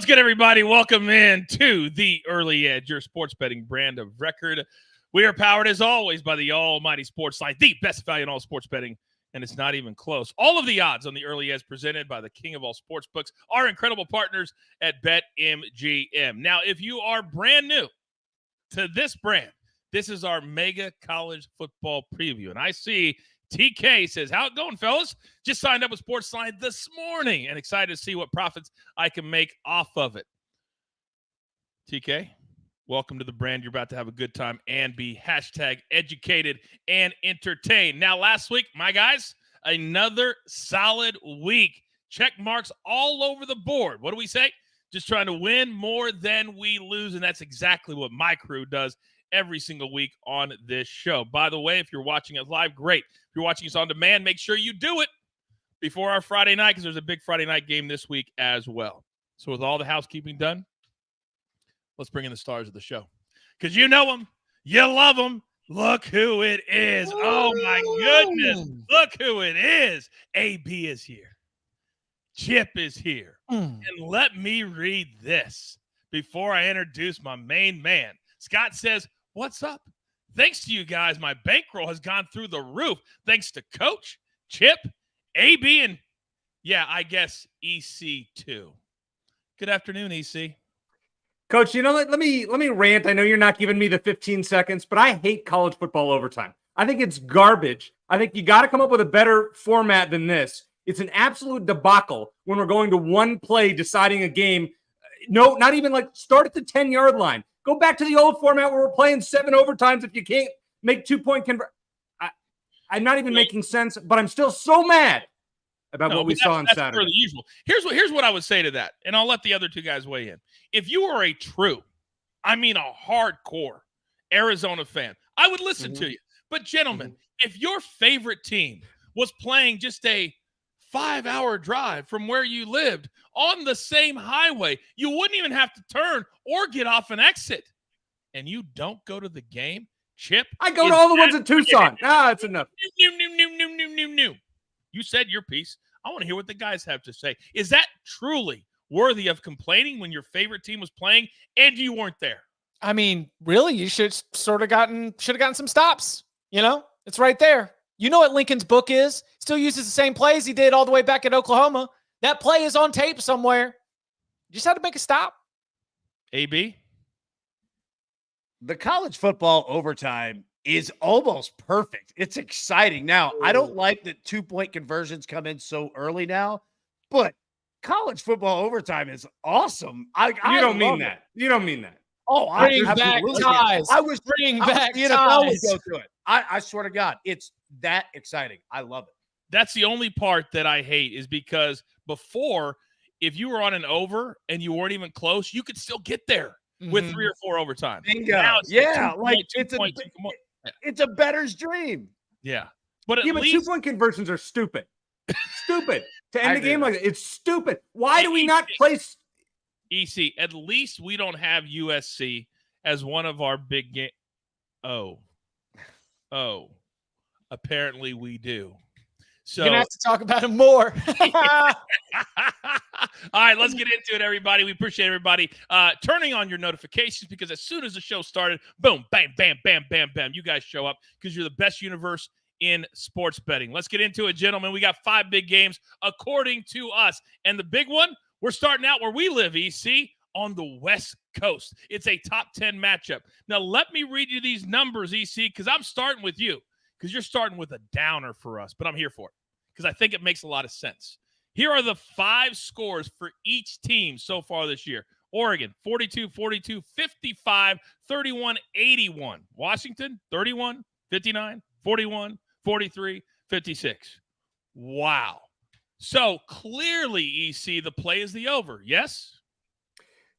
What's good, everybody? Welcome in to the Early Edge, your sports betting brand of record. We are powered, as always, by the almighty SportsLine, the best value in all sports betting, and it's not even close. All of the odds on the Early Edge presented by the king of all sports books, our incredible partners at BetMGM. Now, if you are brand new to this brand, this is our mega college football preview, and I see TK says, how it going, fellas? Just signed up with SportsLine this morning and excited to see what profits I can make off of it. TK, welcome to the brand. You're about to have a good time and be hashtag educated and entertained. Now, last week, my guys, another solid week. Check marks all over the board. What do we say? Just trying to win more than we lose, and that's exactly what my crew does every single week on this show. By the way, if you're watching us live, great. If you're watching us on demand, make sure you do it before our Friday night, because there's a big Friday night game this week as well. So with all the housekeeping done, let's bring in the stars of the show, because you know them, you love them. Look who it is. Oh, my goodness. Look who it is. AB is here. Chip is here. And let me read this before I introduce my main man. Scott says, what's up? Thanks to you guys, my bankroll has gone through the roof. Thanks to Coach, Chip, AB, and, yeah, I guess EC too. Good afternoon, EC. Coach, let me rant. I know you're not giving me the 15 seconds, but I hate college football overtime. I think it's garbage. I think you got to come up with a better format than this. It's an absolute debacle when we're going to one play deciding a game. No, not even like start at the 10-yard line. Go back to the old format where we're playing 7 overtimes if you can't make 2-point convert. I'm not even making sense, but I'm still so mad about what we saw on Saturday. That's the usual. Here's what I would say to that, and I'll let the other two guys weigh in. If you are a true, I mean a hardcore Arizona fan, I would listen to you. But, gentlemen, if your favorite team was playing just a 5-hour drive from where you lived on the same highway, you wouldn't even have to turn or get off an exit, and you don't go to the game, Chip? I go to all the ones in Tucson. It's enough. No. You said your piece. I want to hear what the guys have to say. Is that truly worthy of complaining when your favorite team was playing and you weren't there? I mean, really, you should have gotten some stops. It's right there. You know what Lincoln's book is. Still uses the same plays he did all the way back at Oklahoma. That play is on tape somewhere. You just had to make a stop. AB? The college football overtime is almost perfect. It's exciting. Now, I don't like that 2-point conversions come in so early now, but college football overtime is awesome. You don't mean that. You don't mean that. Oh, bring back ties. I was bring back the NFL would go to it. I swear to God, it's that exciting. I love it. That's the only part that I hate, is because before, if you were on an over and you weren't even close, you could still get there with 3 or 4 overtime. Bingo. It's a bettor's dream. Yeah. But at least 2-point conversions are stupid. Stupid. To end the game like that. It's stupid. Why do we not place EC? At least we don't have USC as one of our big games. Oh. Apparently we do. So you're going to have to talk about him more. All right, let's get into it, everybody. We appreciate everybody turning on your notifications, because as soon as the show started, boom, bam, bam, bam, bam, bam, you guys show up because you're the best universe in sports betting. Let's get into it, gentlemen. We got 5 big games according to us. And the big one, we're starting out where we live, EC, on the West Coast. It's a top 10 matchup. Now, let me read you these numbers, EC, because I'm starting with you, because you're starting with a downer for us, but I'm here for it because I think it makes a lot of sense. Here are the 5 scores for each team so far this year. Oregon, 42-42, 55, 31, 81. Washington, 31, 59, 41, 43, 56. Wow. So clearly, EC, the play is the over, yes?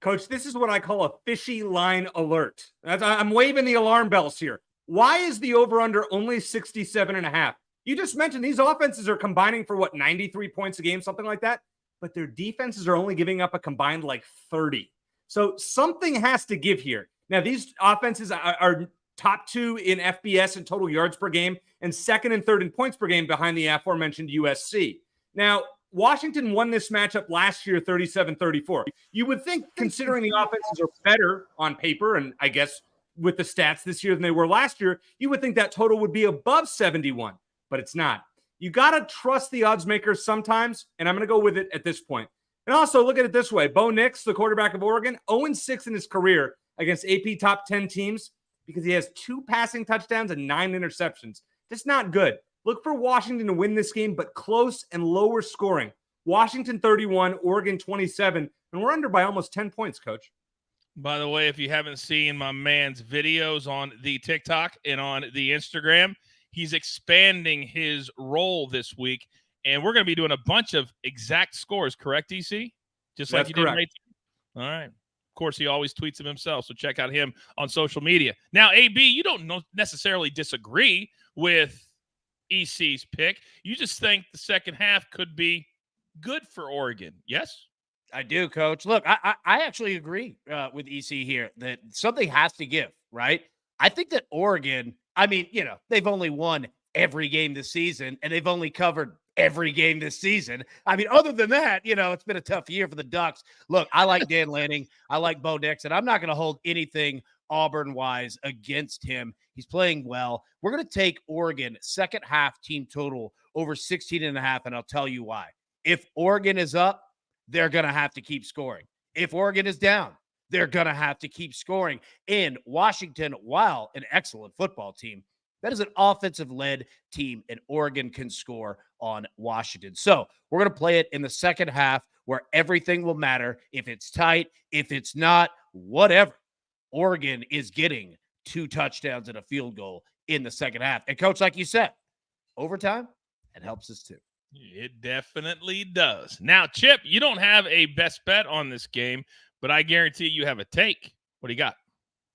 Coach, this is what I call a fishy line alert. I'm waving the alarm bells here. Why is the over-under only 67.5? You just mentioned these offenses are combining for, 93 points a game, something like that? But their defenses are only giving up a combined 30. So something has to give here. Now, these offenses are top 2 in FBS and total yards per game, and second and third in points per game behind the aforementioned USC. Now, Washington won this matchup last year 37-34. You would think, considering the offenses are better on paper, and I guess with the stats this year than they were last year, you would think that total would be above 71, but it's not. You got to trust the odds makers sometimes, and I'm going to go with it at this point. And also, look at it this way. Bo Nix, the quarterback of Oregon, 0-6 in his career against AP top 10 teams because he has 2 passing touchdowns and 9 interceptions. That's not good. Look for Washington to win this game, but close and lower scoring. Washington 31, Oregon 27, and we're under by almost 10 points, Coach. By the way, if you haven't seen my man's videos on the TikTok and on the Instagram, he's expanding his role this week, and we're going to be doing a bunch of exact scores, correct, DC? Just like That's you correct. did. All right. Of course, he always tweets them himself, so check out him on social media. Now, AB, you don't necessarily disagree with EC's pick. You just think the second half could be good for Oregon, yes? I do, Coach. Look, I actually agree with EC here that something has to give, right? I think that Oregon, I mean, they've only won every game this season, and they've only covered every game this season. I mean, other than that, it's been a tough year for the Ducks. Look, I like Dan Lanning. I like Bo Nix, and I'm not going to hold anything Auburn-wise against him. He's playing well. We're going to take Oregon second half team total over 16.5, and I'll tell you why. If Oregon is up, they're going to have to keep scoring. If Oregon is down, they're going to have to keep scoring. And Washington, while an excellent football team, that is an offensive-led team, and Oregon can score on Washington. So we're going to play it in the second half where everything will matter. If it's tight, if it's not, whatever. Oregon is getting 2 touchdowns and a field goal in the second half. And, Coach, like you said, overtime, it helps us too. It definitely does. Now, Chip, you don't have a best bet on this game, but I guarantee you have a take. What do you got?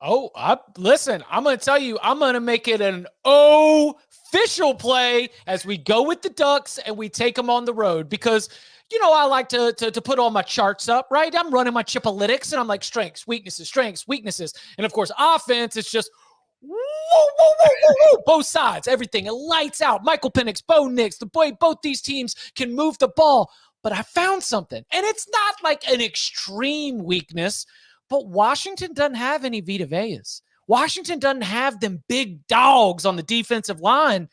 Oh, listen, I'm going to tell you, I'm going to make it an official play as we go with the Ducks and we take them on the road because, I like to put all my charts up, right? I'm running my Chipalytics and I'm like strengths, weaknesses. And of course, offense is just woo, both sides, everything. It lights out. Michael Penix, Bo Nix, both these teams can move the ball. But I found something, and it's not like an extreme weakness, but Washington doesn't have any Vita Veas. Washington doesn't have them big dogs on the defensive line.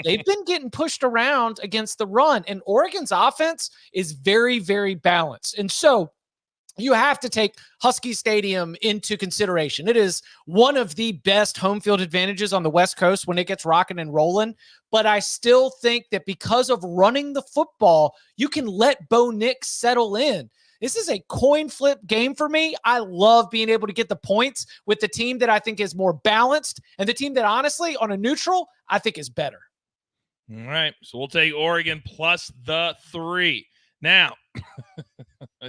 They've been getting pushed around against the run, and Oregon's offense is very, very balanced. And so you have to take Husky Stadium into consideration. It is one of the best home field advantages on the West Coast when it gets rocking and rolling. But I still think that because of running the football, you can let Bo Nix settle in. This is a coin flip game for me. I love being able to get the points with the team that I think is more balanced and the team that honestly, on a neutral, I think is better. All right. So we'll take Oregon plus the 3. Now,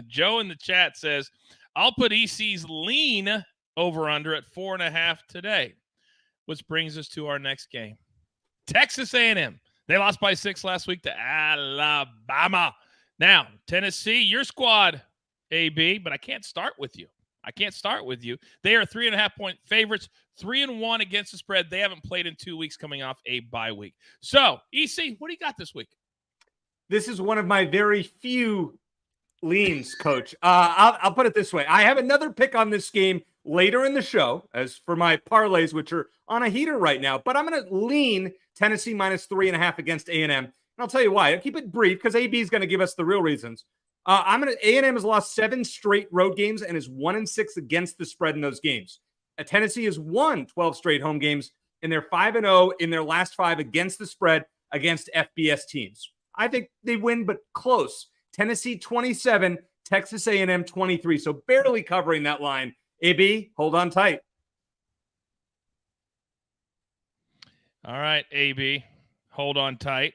Joe in the chat says, I'll put EC's lean over under at 4.5 today, which brings us to our next game. Texas A&M. They lost by 6 last week to Alabama. Now, Tennessee, your squad, AB, but I can't start with you. They are 3.5-point favorites, 3-1 against the spread. They haven't played in 2 weeks coming off a bye week. So, EC, what do you got this week? This is one of my very few leans, Coach. I'll put it this way. I have another pick on this game later in the show as for my parlays, which are on a heater right now. But I'm going to lean Tennessee minus 3.5 against A&M. And I'll tell you why. I'll keep it brief because AB is going to give us the real reasons. A&M has lost 7 straight road games and is 1-6 against the spread in those games. Tennessee has won 12 straight home games, and they're 5-0 in their last 5 against the spread against FBS teams. I think they win, but close. Tennessee 27, Texas A&M 23. So barely covering that line. AB, hold on tight. All right, AB, hold on tight.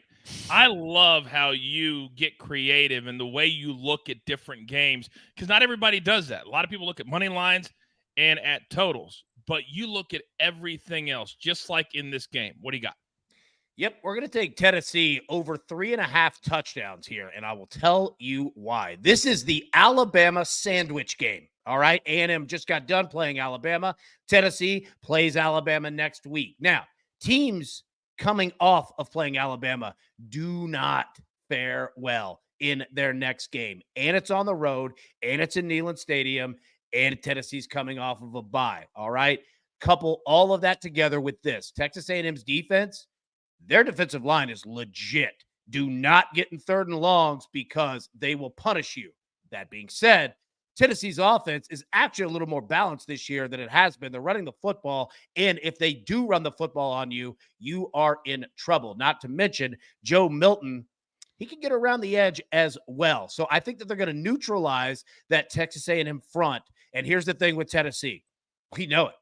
I love how you get creative and the way you look at different games because not everybody does that. A lot of people look at money lines and at totals, but you look at everything else, just like in this game. What do you got? Yep, we're going to take Tennessee over 3.5 touchdowns here, and I will tell you why. This is the Alabama sandwich game, all right? A&M just got done playing Alabama. Tennessee plays Alabama next week. Now, teams coming off of playing Alabama do not fare well in their next game. And it's on the road, and it's in Neyland Stadium, and Tennessee's coming off of a bye. All right. Couple all of that together with this. Texas A&M's defense, their defensive line is legit. Do not get in 3rd and longs because they will punish you. That being said, Tennessee's offense is actually a little more balanced this year than it has been. They're running the football, and if they do run the football on you, you are in trouble. Not to mention Joe Milton, he can get around the edge as well. So I think that they're going to neutralize that Texas A&M front. And here's the thing with Tennessee. We know it.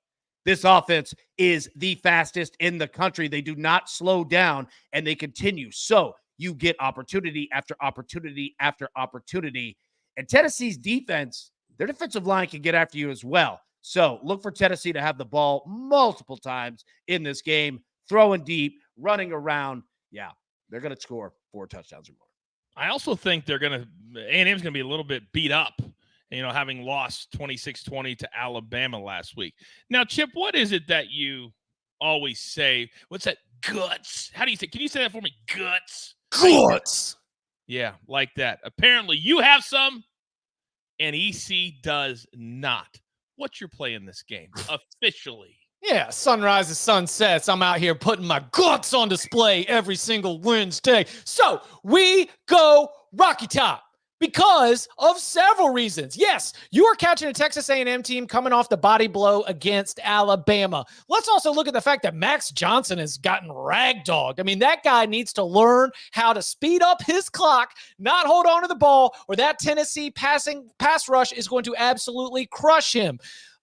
This offense is the fastest in the country. They do not slow down, and they continue. So you get opportunity after opportunity after opportunity. And Tennessee's defense, their defensive line can get after you as well. So look for Tennessee to have the ball multiple times in this game, throwing deep, running around. Yeah, they're going to score 4 touchdowns or more. I also think A&M's going to be a little bit beat up, having lost 26-20 to Alabama last week. Now, Chip, what is it that you always say? What's that? Guts. How do you say? Can you say that for me? Guts. Guts. Yeah, like that. Apparently you have some, and EC does not. What's your play in this game officially? Yeah, sunrises, sunsets. I'm out here putting my guts on display every single Wednesday. So we go Rocky Top because of several reasons. Yes, you are catching a Texas A&M team coming off the body blow against Alabama. Let's also look at the fact that Max Johnson has gotten ragdogged. I mean, that guy needs to learn how to speed up his clock, not hold on to the ball, or that Tennessee pass rush is going to absolutely crush him.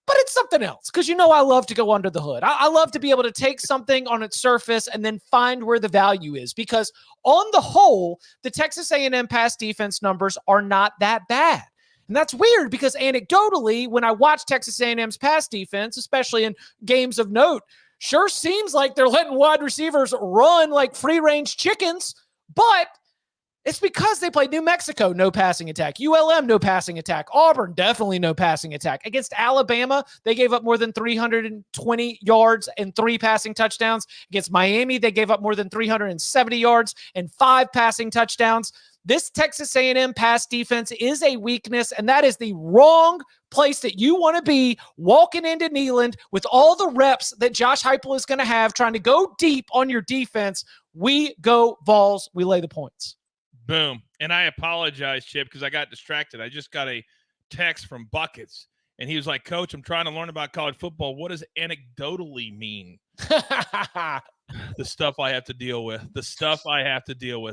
But it's something else because I love to go under the hood. I love to be able to take something on its surface and then find where the value is because on the whole, the Texas A&M pass defense numbers are not that bad. And that's weird because anecdotally, when I watch Texas A&M's pass defense, especially in games of note, sure seems like they're letting wide receivers run like free-range chickens, but it's because they played New Mexico, no passing attack. ULM, no passing attack. Auburn, definitely no passing attack. Against Alabama, they gave up more than 320 yards and 3 passing touchdowns. Against Miami, they gave up more than 370 yards and 5 passing touchdowns. This Texas A&M pass defense is a weakness, and that is the wrong place that you want to be walking into Neyland with all the reps that Josh Heupel is going to have trying to go deep on your defense. We go Vols. We lay the points. Boom. And I apologize, Chip, because I got distracted. I just got a text from Buckets, and he was like, Coach, I'm trying to learn about college football. What does anecdotally mean? The stuff I have to deal with.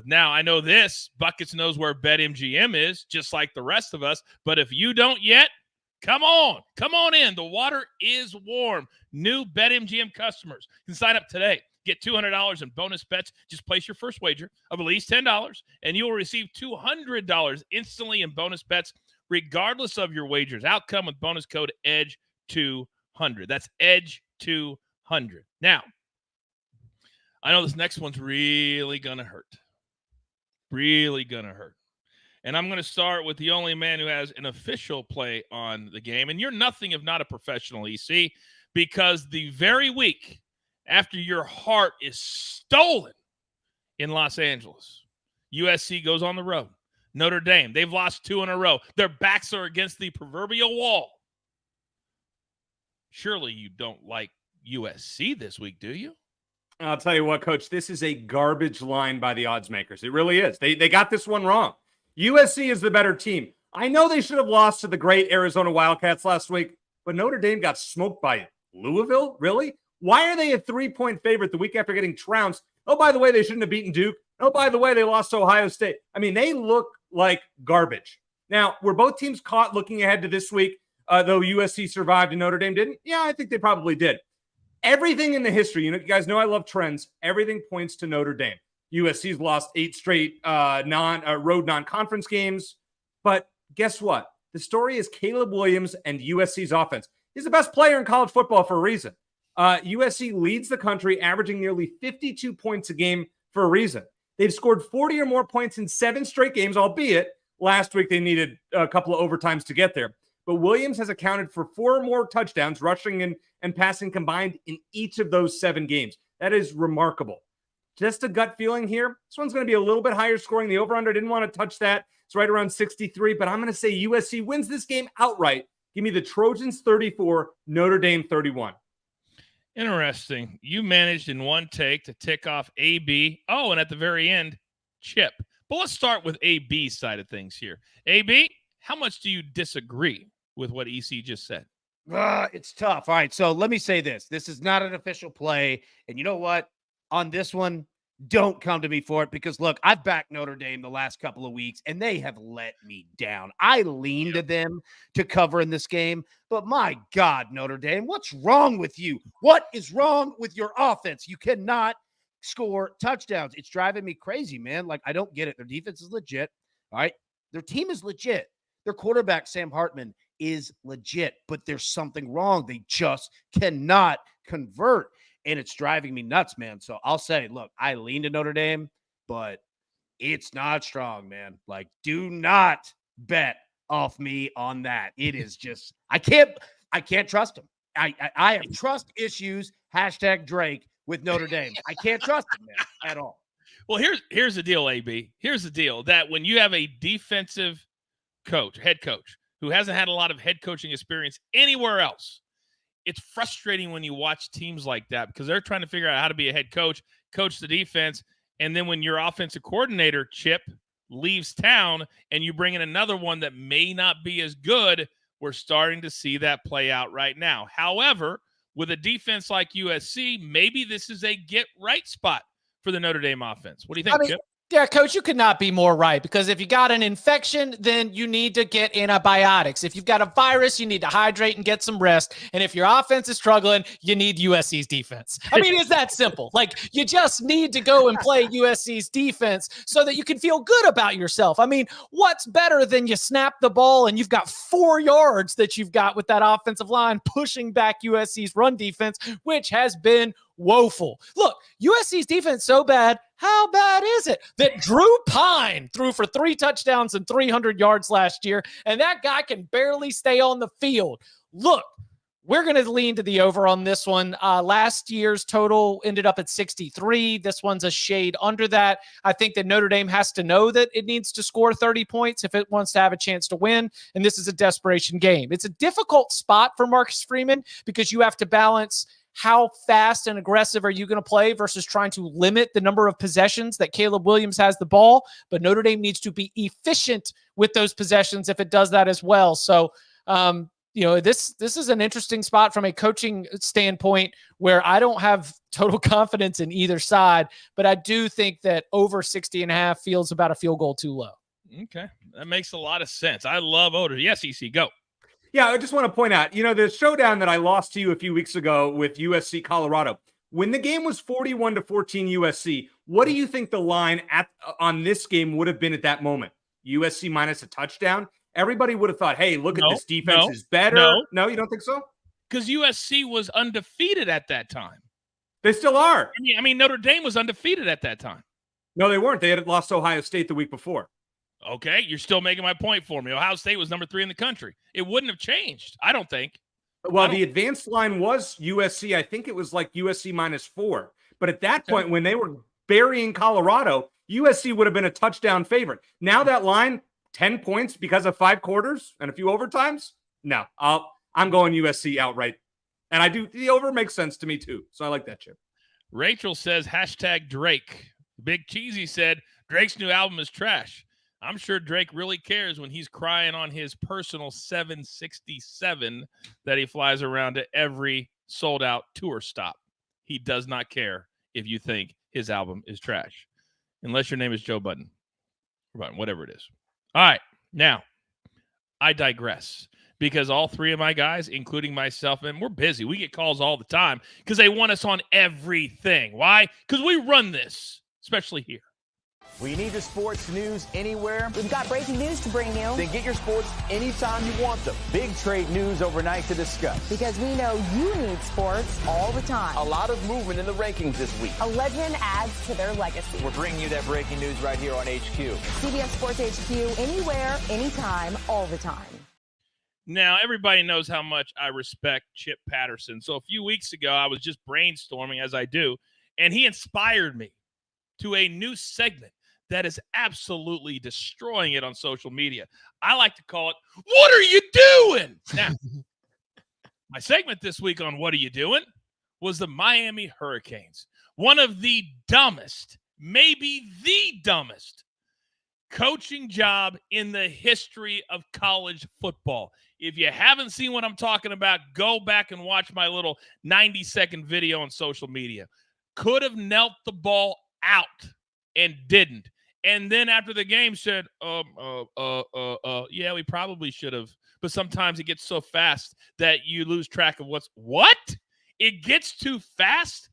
Now, I know this. Buckets knows where BetMGM is, just like the rest of us. But if you don't yet, come on in. The water is warm. New BetMGM customers can sign up today. Get $200 in bonus bets. Just place your first wager of at least $10, and you will receive $200 instantly in bonus bets, regardless of your wager's outcome with bonus code EDGE200. That's EDGE200. Now, I know this next one's really going to hurt. And I'm going to start with the only man who has an official play on the game. And you're nothing if not a professional, EC, because the very week after your heart is stolen in Los Angeles, USC goes on the road. Notre Dame, they've lost 2 in a row. Their backs are against the proverbial wall. Surely you don't like USC this week, do you? I'll tell you what, Coach, this is a garbage line by the odds makers. It really is. They got this one wrong. USC is the better team. I know they should have lost to the great Arizona Wildcats last week, but Notre Dame got smoked by Louisville? Really? Why are they a 3-point favorite the week after getting trounced? Oh, by the way, they shouldn't have beaten Duke. Oh, by the way, they lost to Ohio State. I mean, they look like garbage. Now, were both teams caught looking ahead to this week, though USC survived and Notre Dame didn't? Yeah, I think they probably did. Everything in the history, you guys know I love trends. Everything points to Notre Dame. USC's lost 8 straight road non-conference games. But guess what? The story is Caleb Williams and USC's offense. He's the best player in college football for a reason. USC leads the country, averaging nearly 52 points a game for a reason. They've scored 40 or more points in 7 straight games, albeit last week they needed a couple of overtimes to get there. But Williams has accounted for 4 or more touchdowns, rushing and passing combined in each of those 7 games. That is remarkable. Just a gut feeling here. This one's going to be a little bit higher scoring. The over-under, didn't want to touch that. It's right around 63, but I'm going to say USC wins this game outright. Give me the Trojans 34, Notre Dame 31. Interesting. You managed in one take to tick off AB. Oh, and at the very end, Chip. But let's start with AB's side of things here. AB, how much do you disagree with what EC just said? It's tough. All right, so let me say this. This is not an official play. And you know what? On this one, don't come to me for it because, look, I've backed Notre Dame the last couple of weeks, and they have let me down. I leaned to them to cover in this game, but my God, Notre Dame, what's wrong with you? What is wrong with your offense? You cannot score touchdowns. It's driving me crazy, man. Like, I don't get it. Their defense is legit, all right? Their team is legit. Their quarterback, Sam Hartman, is legit, but there's something wrong. They just cannot convert. And it's driving me nuts, man. So I'll say, look, I lean to Notre Dame, but it's not strong, man. Like, do not bet off me on that. It is just, I can't trust him. I have trust issues, #Drake with Notre Dame. I can't trust him, man, at all. Well, here's the deal, AB. Here's the deal that when you have a defensive coach, head coach, who hasn't had a lot of head coaching experience anywhere else, it's frustrating when you watch teams like that because they're trying to figure out how to be a head coach, coach the defense, and then when your offensive coordinator, Chip, leaves town and you bring in another one that may not be as good, we're starting to see that play out right now. However, with a defense like USC, maybe this is a get-right spot for the Notre Dame offense. What do you think, Chip? Yeah, Coach, you could not be more right because if you got an infection, then you need to get antibiotics. If you've got a virus, you need to hydrate and get some rest. And if your offense is struggling, you need USC's defense. I mean, it's that simple. Like, you just need to go and play USC's defense so that you can feel good about yourself. I mean, what's better than you snap the ball and you've got 4 yards that you've got with that offensive line pushing back USC's run defense, which has been woeful. Look, USC's defense so bad. How bad is it that Drew Pine threw for 3 touchdowns and 300 yards last year, and that guy can barely stay on the field? Look, we're going to lean to the over on this one. Last year's total ended up at 63. This one's a shade under that. I think that Notre Dame has to know that it needs to score 30 points if it wants to have a chance to win, and this is a desperation game. It's a difficult spot for Marcus Freeman because you have to balance how fast and aggressive are you going to play versus trying to limit the number of possessions that Caleb Williams has the ball. But Notre Dame needs to be efficient with those possessions if it does that as well. So, this is an interesting spot from a coaching standpoint where I don't have total confidence in either side, but I do think that over 60.5 feels about a field goal too low. Okay. That makes a lot of sense. I love over. Yes, EC, go. Yeah, I just want to point out, the showdown that I lost to you a few weeks ago with USC Colorado, when the game was 41-14 USC, what do you think the line on this game would have been at that moment? USC minus a touchdown? Everybody would have thought, hey, look at this defense is better. No, you don't think so? Because USC was undefeated at that time. They still are. I mean, Notre Dame was undefeated at that time. No, they weren't. They had lost to Ohio State the week before. Okay, you're still making my point for me. Ohio State was number 3 in the country. It wouldn't have changed, I don't think. Well, the advanced line was USC. I think it was like USC -4. But at that point, when they were burying Colorado, USC would have been a touchdown favorite. Now that line, 10 points because of 5 quarters and a few overtimes? No, I'm going USC outright. And the over makes sense to me too. So I like that, Chip. Rachel says, #Drake. Big Cheesy said, Drake's new album is trash. I'm sure Drake really cares when he's crying on his personal 767 that he flies around to every sold-out tour stop. He does not care if you think his album is trash, unless your name is Joe Budden, whatever it is. All right, now, I digress because all 3 of my guys, including myself, and we're busy. We get calls all the time because they want us on everything. Why? Because we run this, especially here. We need the sports news anywhere. We've got breaking news to bring you. Then get your sports anytime you want them. Big trade news overnight to discuss. Because we know you need sports all the time. A lot of movement in the rankings this week. A legend adds to their legacy. We're bringing you that breaking news right here on HQ. CBS Sports HQ, anywhere, anytime, all the time. Now, everybody knows how much I respect Chip Patterson. So a few weeks ago, I was just brainstorming, as I do, and he inspired me. to a new segment that is absolutely destroying it on social media. I like to call it, What Are You Doing? Now, my segment this week on What Are You Doing was the Miami Hurricanes. One of the dumbest, maybe the dumbest coaching job in the history of college football. If you haven't seen what I'm talking about, go back and watch my little 90-second video on social media. Could have knelt the ball out and didn't. And then after the game said, yeah, we probably should have. But sometimes it gets so fast that you lose track of what? It gets too fast?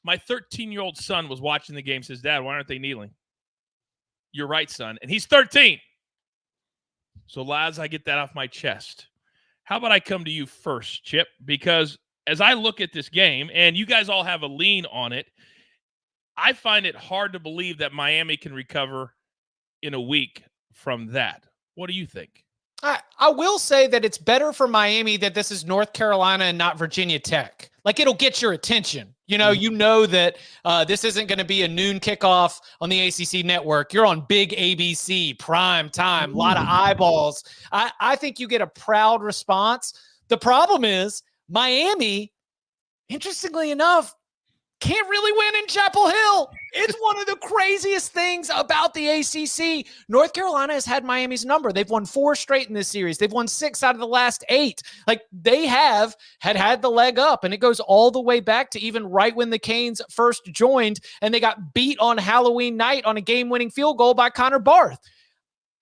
My 13-year-old son was watching the game, says, Dad, why aren't they kneeling? You're right, son. And he's 13. So, lads, I get that off my chest. How about I come to you first, Chip? Because as I look at this game, and you guys all have a lean on it, I find it hard to believe that Miami can recover in a week from that. What do you think? I will say that it's better for Miami that this is North Carolina and not Virginia Tech. Like, it'll get your attention. You know that this isn't going to be a noon kickoff on the ACC network. You're on big ABC, prime time, a lot of eyeballs. I think you get a proud response. The problem is Miami, interestingly enough, can't really win in Chapel Hill. It's one of the craziest things about the ACC. North Carolina has had Miami's number. They've won 4 straight in this series. They've won 6 out of the last 8. Like, they had the leg up, and it goes all the way back to even right when the Canes first joined, and they got beat on Halloween night on a game-winning field goal by Connor Barth.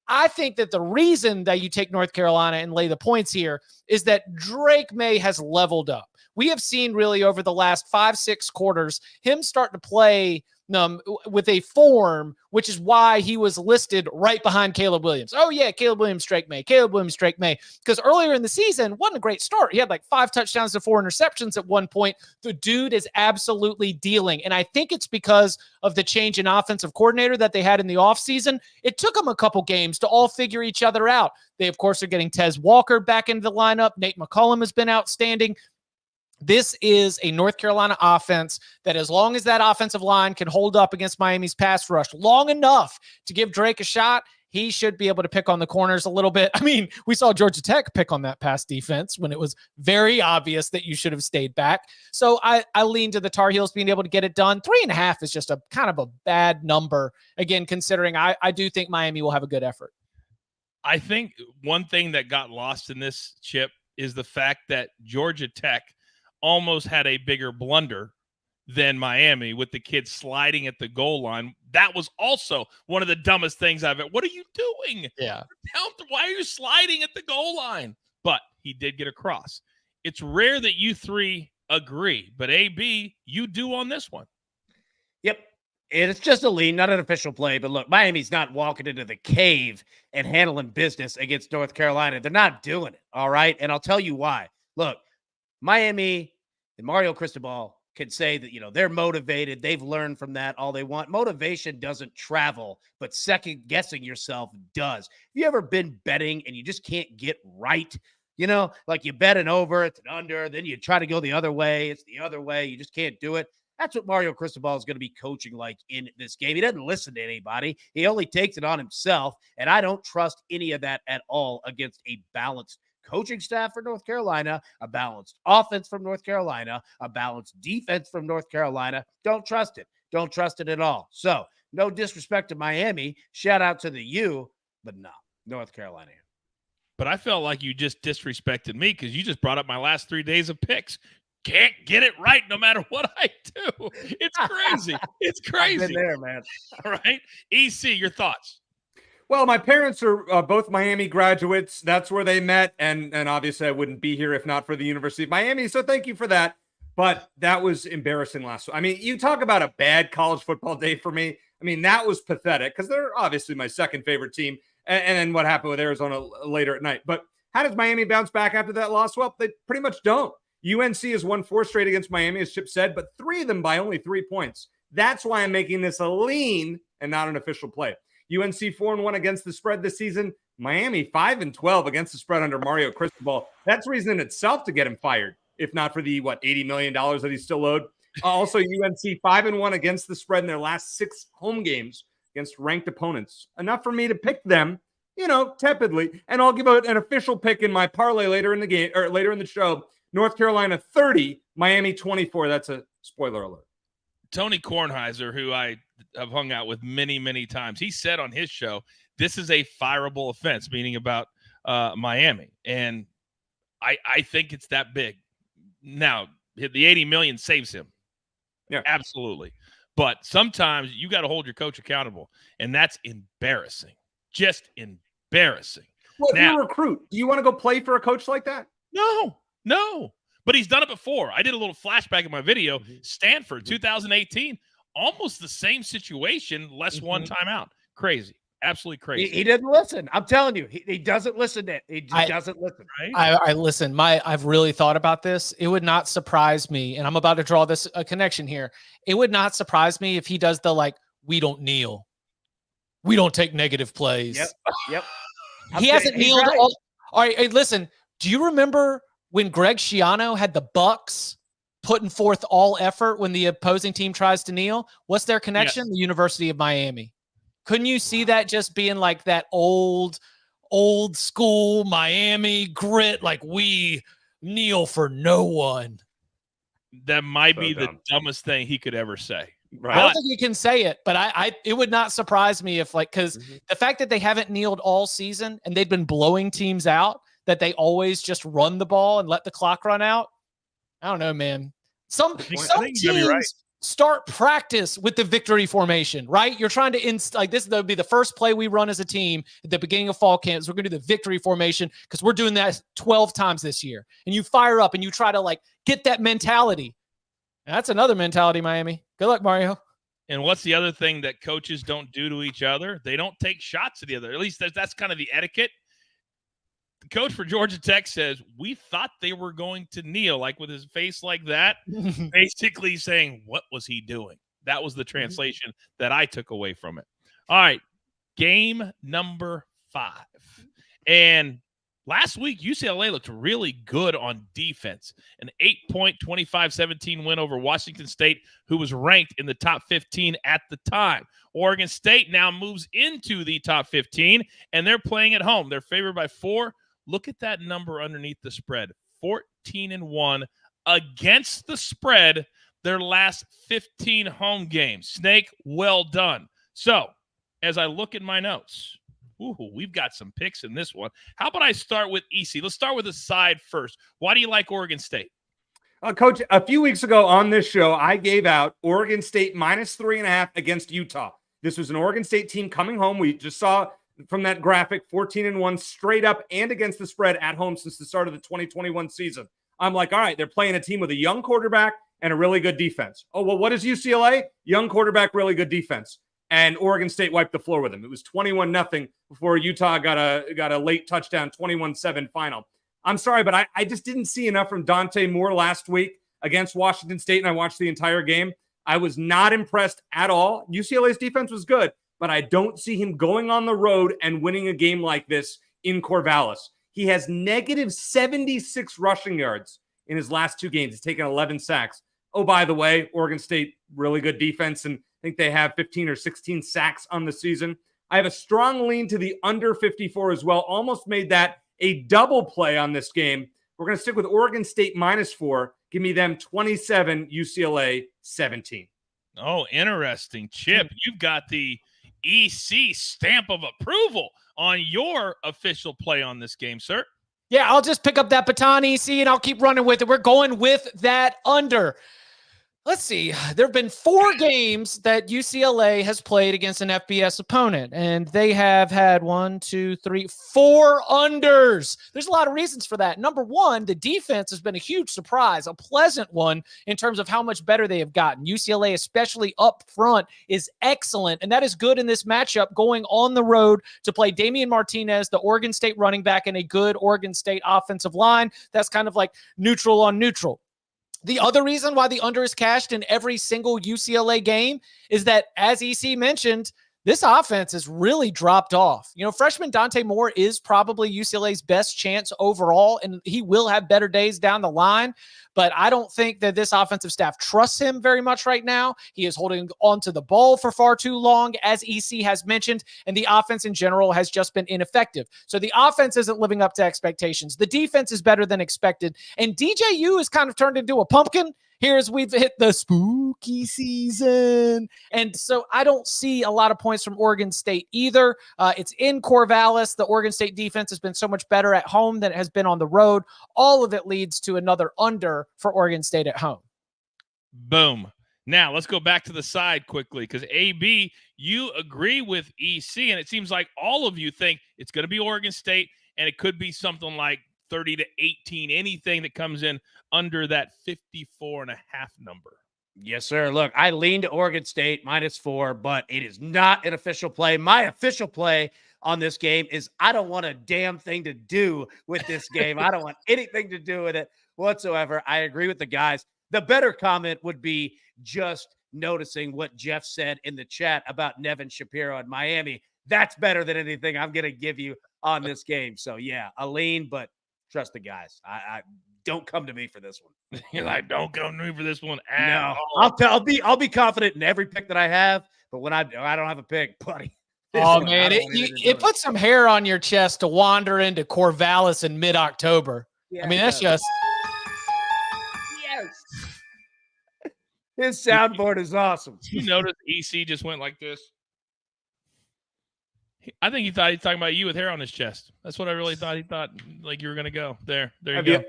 I think that the reason that you take North Carolina and lay the points here is that Drake May has leveled up. We have seen really over the last 5-6 quarters him start to play with a form, which is why he was listed right behind Caleb Williams. Oh, yeah, Caleb Williams, Drake May. Caleb Williams, Drake May. Because earlier in the season, wasn't a great start. He had like 5 touchdowns to 4 interceptions at one point. The dude is absolutely dealing. And I think it's because of the change in offensive coordinator that they had in the offseason. It took them a couple games to all figure each other out. They, of course, are getting Tez Walker back into the lineup. Nate McCollum has been outstanding. This is a North Carolina offense that, as long as that offensive line can hold up against Miami's pass rush long enough to give Drake a shot, he should be able to pick on the corners a little bit. I mean, we saw Georgia Tech pick on that pass defense when it was very obvious that you should have stayed back. So I lean to the Tar Heels being able to get it done. 3.5 is just a kind of a bad number, again, considering I do think Miami will have a good effort. I think one thing that got lost in this, Chip, is the fact that Georgia Tech almost had a bigger blunder than Miami with the kid sliding at the goal line. That was also one of the dumbest things I've ever. What are you doing? Yeah. Why are you sliding at the goal line? But he did get across. It's rare that you three agree, but AB, you do on this one. Yep. It's just a lean, not an official play. But look, Miami's not walking into the cave and handling business against North Carolina. They're not doing it. All right. And I'll tell you why. Look, Miami and Mario Cristobal can say that, they're motivated. They've learned from that all they want. Motivation doesn't travel, but second guessing yourself does. Have you ever been betting and you just can't get right? Like you bet an over, it's an under, then you try to go the other way. It's the other way. You just can't do it. That's what Mario Cristobal is going to be coaching like in this game. He doesn't listen to anybody. He only takes it on himself. And I don't trust any of that at all against a balanced coaching staff for North Carolina, a balanced offense from North Carolina, a balanced defense from North Carolina. Don't trust it. Don't trust it at all. So no disrespect to Miami. Shout out to the U, but no, North Carolina. But I felt like you just disrespected me because you just brought up my last 3 days of picks. Can't get it right no matter what I do. It's crazy. It's crazy. I've been there, man. All right. EC, your thoughts? Well, my parents are both Miami graduates. That's where they met. And obviously I wouldn't be here if not for the University of Miami. So thank you for that. But that was embarrassing last. I mean, you talk about a bad college football day for me. I mean, that was pathetic because they're obviously my second favorite team. And then what happened with Arizona later at night. But how does Miami bounce back after that loss? Well, they pretty much don't. UNC has won 4 straight against Miami, as Chip said, but 3 of them by only 3 points. That's why I'm making this a lean and not an official play. UNC 4-1 against the spread this season. Miami 5-12 against the spread under Mario Cristobal. That's reason in itself to get him fired, if not for the $80 million that he's still owed. Also, UNC 5-1 against the spread in their last 6 home games against ranked opponents. Enough for me to pick them, tepidly. And I'll give an official pick in my parlay later in the game or later in the show. North Carolina 30, Miami 24. That's a spoiler alert. Tony Kornheiser, who I have hung out with many, many times, he said on his show, this is a fireable offense, meaning about Miami. And I think it's that big. Now, the $80 million saves him. Yeah, absolutely. But sometimes you got to hold your coach accountable, and that's embarrassing. Just embarrassing. Well, if you're a recruit, do you want to go play for a coach like that? No. But he's done it before. I did a little flashback in my video. Stanford, 2018, almost the same situation, less one timeout. Crazy. Absolutely crazy. He didn't listen. I'm telling you, he doesn't listen. He just doesn't listen. Right? I listen. I've really thought about this. It would not surprise me, and I'm about to draw this a connection here. It would not surprise me if he does the we don't kneel, we don't take negative plays. Yep. He hasn't kneeled. Right. All right. Hey, listen. Do you remember when Greg Schiano had the Bucks putting forth all effort when the opposing team tries to kneel? What's their connection? Yes. The University of Miami. Couldn't you see that just being like that old school Miami grit? Like, we kneel for no one. That might So be dumb. the dumbest thing he could ever say. Right. I don't think you can say it, but it would not surprise me if because the fact that they haven't kneeled all season and they've been blowing teams out, that they always just run the ball and let the clock run out. I don't know, man. Some think teams you may be right. start practice with the victory formation, right? You're trying to this would be the first play we run as a team at the beginning of fall camps. We're going to do the victory formation because we're doing that 12 times this year. And you fire up and you try to get that mentality. And that's another mentality, Miami. Good luck, Mario. And what's the other thing that coaches don't do to each other? They don't take shots at the other. At least that's kind of the etiquette. The coach for Georgia Tech says, we thought they were going to kneel, with his face like that, basically saying, what was he doing? That was the translation that I took away from it. All right, game number 5. And last week, UCLA looked really good on defense. An 8-point, 25-17 win over Washington State, who was ranked in the top 15 at the time. Oregon State now moves into the top 15, and they're playing at home. They're favored by 4. Look at that number underneath the spread, 14-1 against the spread their last 15 home games. Snake, well done. So, as I look at my notes, we've got some picks in this one. How about I start with EC? Let's start with the side first. Why do you like Oregon State? Coach, a few weeks ago on this show, I gave out Oregon State -3.5 against Utah. This was an Oregon State team coming home. We just saw from that graphic, 14-1 straight up and against the spread at home since the start of the 2021 season. I'm like, all right, they're playing a team with a young quarterback and a really good defense. Oh, well, what is UCLA? Young quarterback, really good defense. And Oregon State wiped the floor with them. It was 21-0 before Utah got a late touchdown, 21-7 final. I'm sorry, but I just didn't see enough from Dante Moore last week against Washington State, and I watched the entire game. I was not impressed at all. UCLA's defense was good, but I don't see him going on the road and winning a game like this in Corvallis. He has negative 76 rushing yards in his last 2 games. He's taken 11 sacks. Oh, by the way, Oregon State, really good defense, and I think they have 15 or 16 sacks on the season. I have a strong lean to the under 54 as well. Almost made that a double play on this game. We're going to stick with Oregon State -4. Give me them 27, UCLA 17. Oh, interesting. Chip, you've got the EC stamp of approval on your official play on this game, sir. Yeah, I'll just pick up that baton, EC, and I'll keep running with it. We're going with that under. Let's see. There have been 4 games that UCLA has played against an FBS opponent, and they have had 4 unders. There's a lot of reasons for that. Number one, the defense has been a huge surprise, a pleasant one in terms of how much better they have gotten. UCLA, especially up front, is excellent, and that is good in this matchup going on the road to play Damian Martinez, the Oregon State running back, and a good Oregon State offensive line. That's kind of like neutral on neutral. The other reason why the under is cashed in every single UCLA game is that, as EC mentioned, this offense has really dropped off. Freshman Dante Moore is probably UCLA's best chance overall, and he will have better days down the line. But I don't think that this offensive staff trusts him very much right now. He is holding onto the ball for far too long, as EC has mentioned, and the offense in general has just been ineffective. So the offense isn't living up to expectations. The defense is better than expected, and DJU has kind of turned into a pumpkin here as we've hit the spooky season. And so I don't see a lot of points from Oregon State either. It's in Corvallis. The Oregon State defense has been so much better at home than it has been on the road. All of it leads to another under for Oregon State at home. Boom. Now let's go back to the side quickly, because AB, you agree with EC, and it seems like all of you think it's going to be Oregon State, and it could be something like 30-18, anything that comes in under that 54.5 number. Yes, sir. Look, I lean to Oregon State -4, but it is not an official play. My official play on this game is I don't want a damn thing to do with this game. I don't want anything to do with it whatsoever. I agree with the guys. The better comment would be just noticing what Jeff said in the chat about Nevin Shapiro in Miami. That's better than anything I'm going to give you on this game. So, yeah, a lean, but trust the guys. I don't come to me for this one. You're like, don't come to me for this one. No, I'll be confident in every pick that I have, but when I don't have a pick, buddy. Oh man, it puts some hair on your chest to wander into Corvallis in mid-October. Yeah, I mean, that's just yes. His soundboard is awesome. You notice EC just went like this. I think he thought he was talking about you with hair on his chest. That's what I really thought. He thought like you were going to go there. There you go.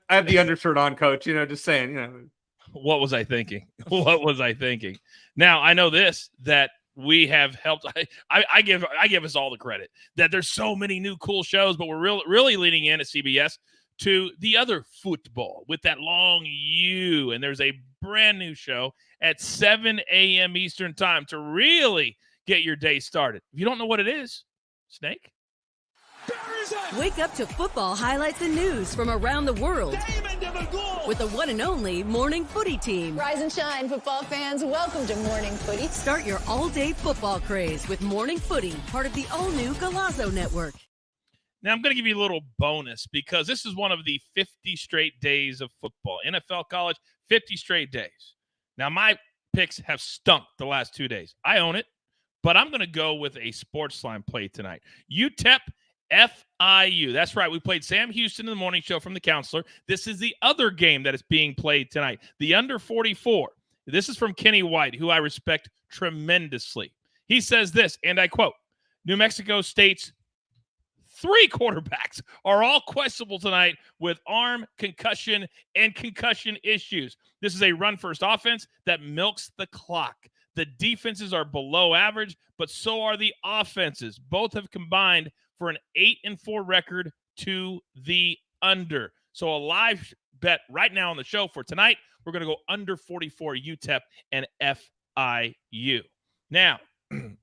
I have the undershirt on, Coach. Just saying. What was I thinking? What was I thinking? Now I know this, that we have helped. I give us all the credit that there's so many new cool shows, but we're really leaning in at CBS to the other football with that long U. And there's a brand new show at 7 a.m. Eastern time to really get your day started. If you don't know what it is, Snake. Wake up to football highlights and news from around the world with the one and only Morning Footy team. Rise and shine, football fans. Welcome to Morning Footy. Start your all-day football craze with Morning Footy, part of the all-new Golazo Network. Now, I'm going to give you a little bonus because this is one of the 50 straight days of football. NFL, college, 50 straight days. Now, my picks have stunk the last 2 days. I own it, but I'm going to go with a SportsLine play tonight. UTEP FIU. That's right. We played Sam Houston in the morning show from the Counselor. This is the other game that is being played tonight. The under 44. This is from Kenny White, who I respect tremendously. He says this, and I quote, New Mexico State's 3 quarterbacks are all questionable tonight with arm, concussion, and concussion issues. This is a run-first offense that milks the clock. The defenses are below average, but so are the offenses. Both have combined for an 8-4 record to the under. So a live bet right now on the show for tonight, we're going to go under 44 UTEP and FIU. Now,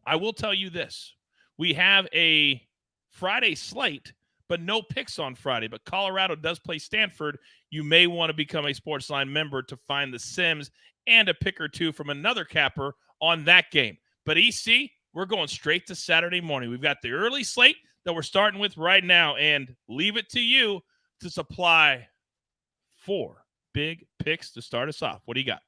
I will tell you this. We have a Friday slate, but no picks on Friday. But Colorado does play Stanford. You may want to become a SportsLine member to find the Sims and a pick or two from another capper on that game. But EC, we're going straight to Saturday morning. We've got the early slate that we're starting with right now, and leave it to you to supply 4 big picks to start us off. What do you got?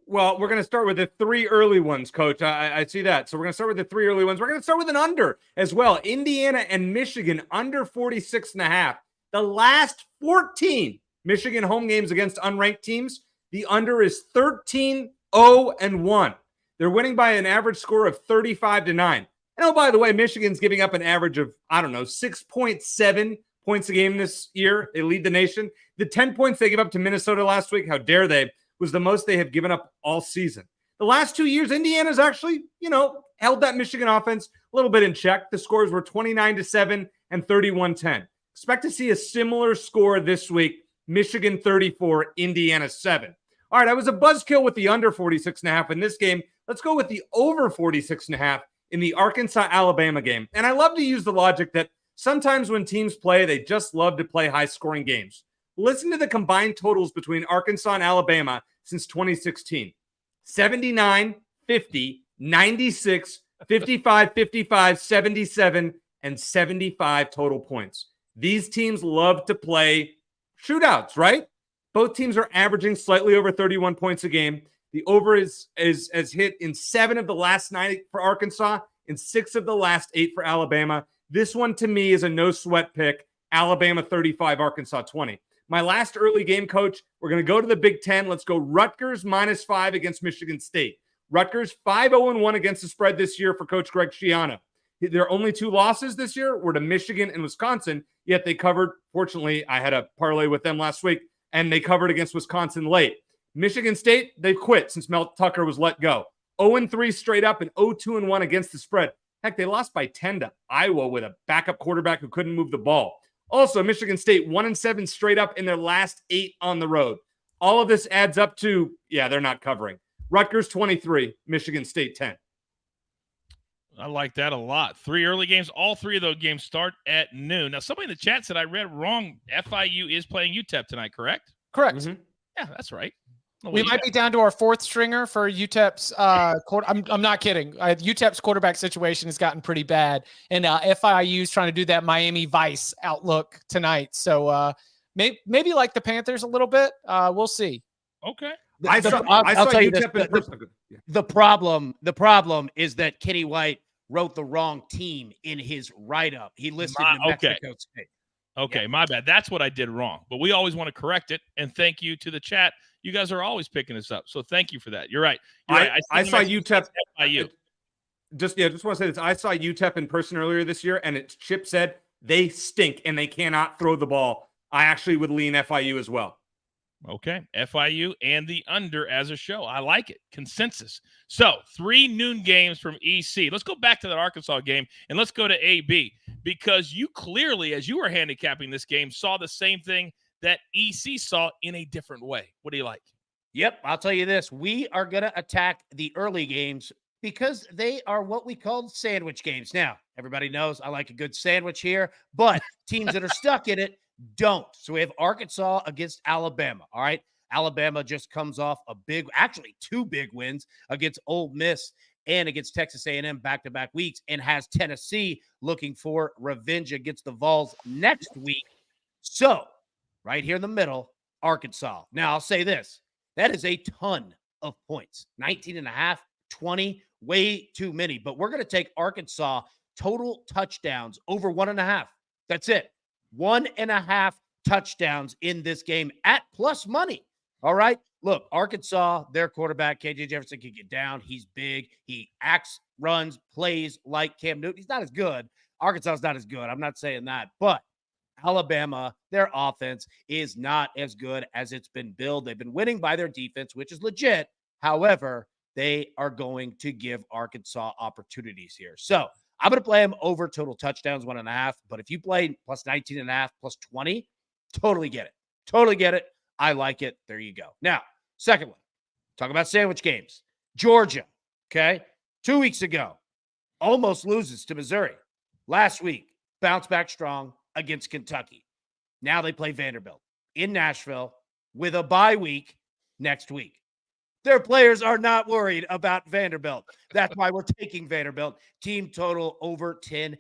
Well, we're going to start with the 3 early ones, Coach. I see that. So we're going to start with the 3 early ones. We're going to start with an under as well. Indiana and Michigan under 46.5. The last 14 Michigan home games against unranked teams, the under is 13-0-1. They're winning by an average score of 35-9. And oh, by the way, Michigan's giving up an average of, 6.7 points a game this year. They lead the nation. The 10 points they gave up to Minnesota last week, how dare they, was the most they have given up all season. The last 2 years, Indiana's actually, held that Michigan offense a little bit in check. The scores were 29-7 and 31-10. Expect to see a similar score this week. Michigan 34, Indiana 7. All right, I was a buzzkill with the under 46.5 in this game. Let's go with the over 46.5 in the Arkansas-Alabama game. And I love to use the logic that sometimes when teams play, they just love to play high-scoring games. Listen to the combined totals between Arkansas and Alabama since 2016. 79, 50, 96, 55, 55, 77, and 75 total points. These teams love to play shootouts, right? Both teams are averaging slightly over 31 points a game. The over is hit in 7 of the last 9 for Arkansas and 6 of the last 8 for Alabama. This one to me is a no sweat pick. Alabama 35, Arkansas 20. My last early game, coach, we're going to go to the Big Ten. Let's go Rutgers -5 against Michigan State. Rutgers 5-0-1 against the spread this year for Coach Greg Schiano. Their only 2 losses this year were to Michigan and Wisconsin, yet they covered. Fortunately, I had a parlay with them last week, and they covered against Wisconsin late. Michigan State, they've quit since Mel Tucker was let go. 0-3 straight up and 0-2-1 against the spread. Heck, they lost by 10 to Iowa with a backup quarterback who couldn't move the ball. Also, Michigan State 1-7 straight up in their last 8 on the road. All of this adds up to, they're not covering. Rutgers 23, Michigan State 10. I like that a lot. 3 early games. All 3 of those games start at noon. Now, somebody in the chat said I read wrong. FIU is playing UTEP tonight, correct? Correct. Mm-hmm. Yeah, that's right. We might be down to our 4th stringer for UTEP's I'm not kidding. UTEP's quarterback situation has gotten pretty bad, and FIU is trying to do that Miami Vice outlook tonight. So maybe like the Panthers a little bit. We'll see. Okay. I'll tell you this. The problem is that Kenny White wrote the wrong team in his write-up. He listed New Mexico State. Okay, my bad. That's what I did wrong. But we always want to correct it. And thank you to the chat. You guys are always picking us up. So thank you for that. You're right. I saw UTEP. FIU. Just want to say this. I saw UTEP in person earlier this year, and Chip said they stink and they cannot throw the ball. I actually would lean FIU as well. Okay, FIU and the under as a show. I like it. Consensus. So 3 noon games from EC. Let's go back to that Arkansas game, and let's go to AB, because you clearly, as you were handicapping this game, saw the same thing that EC saw in a different way. What do you like? Yep, I'll tell you this. We are going to attack the early games because they are what we call sandwich games. Now, everybody knows I like a good sandwich here, but teams that are stuck in it don't. So we have Arkansas against Alabama. All right. Alabama just comes off actually 2 big wins against Ole Miss and against Texas A&M back-to-back weeks, and has Tennessee looking for revenge against the Vols next week. So right here in the middle, Arkansas. Now I'll say this. That is a ton of points. 19.5, 20, way too many. But we're going to take Arkansas total touchdowns over 1.5. That's it. 1.5 touchdowns in this game at plus money. All right. Look, Arkansas, their quarterback, KJ Jefferson, can get down. He's big. He acts, runs, plays like Cam Newton. He's not as good. Arkansas is not as good. I'm not saying that. But Alabama, their offense is not as good as it's been billed. They've been winning by their defense, which is legit. However, they are going to give Arkansas opportunities here. So I'm going to play them over total touchdowns, 1.5. But if you play plus 19.5, plus 20, totally get it. Totally get it. I like it. There you go. Now, second one, talk about sandwich games. Georgia, okay? 2 weeks ago, almost loses to Missouri. Last week, bounce back strong against Kentucky. Now they play Vanderbilt in Nashville with a bye week next week. Their players are not worried about Vanderbilt. That's why we're taking Vanderbilt. Team total over 10.5.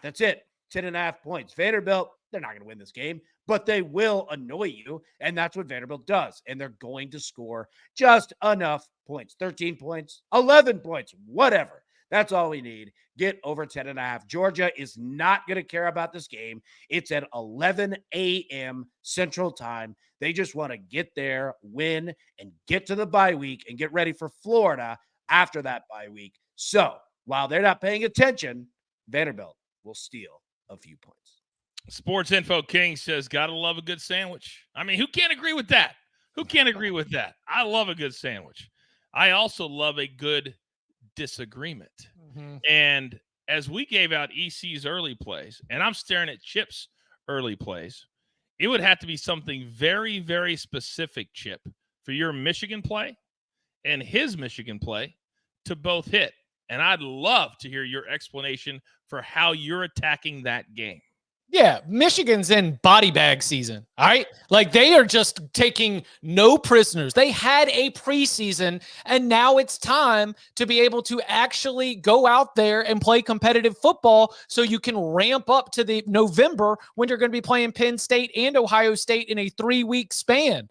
That's it. 10.5 points. Vanderbilt, they're not going to win this game, but they will annoy you, and that's what Vanderbilt does. And they're going to score just enough points. 13 points, 11 points, whatever. That's all we need. Get over 10.5. Georgia is not going to care about this game. It's at 11 a.m. Central Time. They just want to get there, win, and get to the bye week and get ready for Florida after that bye week. So while they're not paying attention, Vanderbilt will steal a few points. Sports Info King says, gotta love a good sandwich. I mean, who can't agree with that? Who can't agree with that? I love a good sandwich. I also love a good disagreement. Mm-hmm. And as we gave out EC's early plays, and I'm staring at Chip's early plays, it would have to be something very, very specific, Chip, for your Michigan play and his Michigan play to both hit. And I'd love to hear your explanation for how you're attacking that game. Yeah, Michigan's in body bag season, all right? Like, they are just taking no prisoners. They had a preseason, and now it's time to be able to actually go out there and play competitive football so you can ramp up to the November when you're going to be playing Penn State and Ohio State in a 3-week span.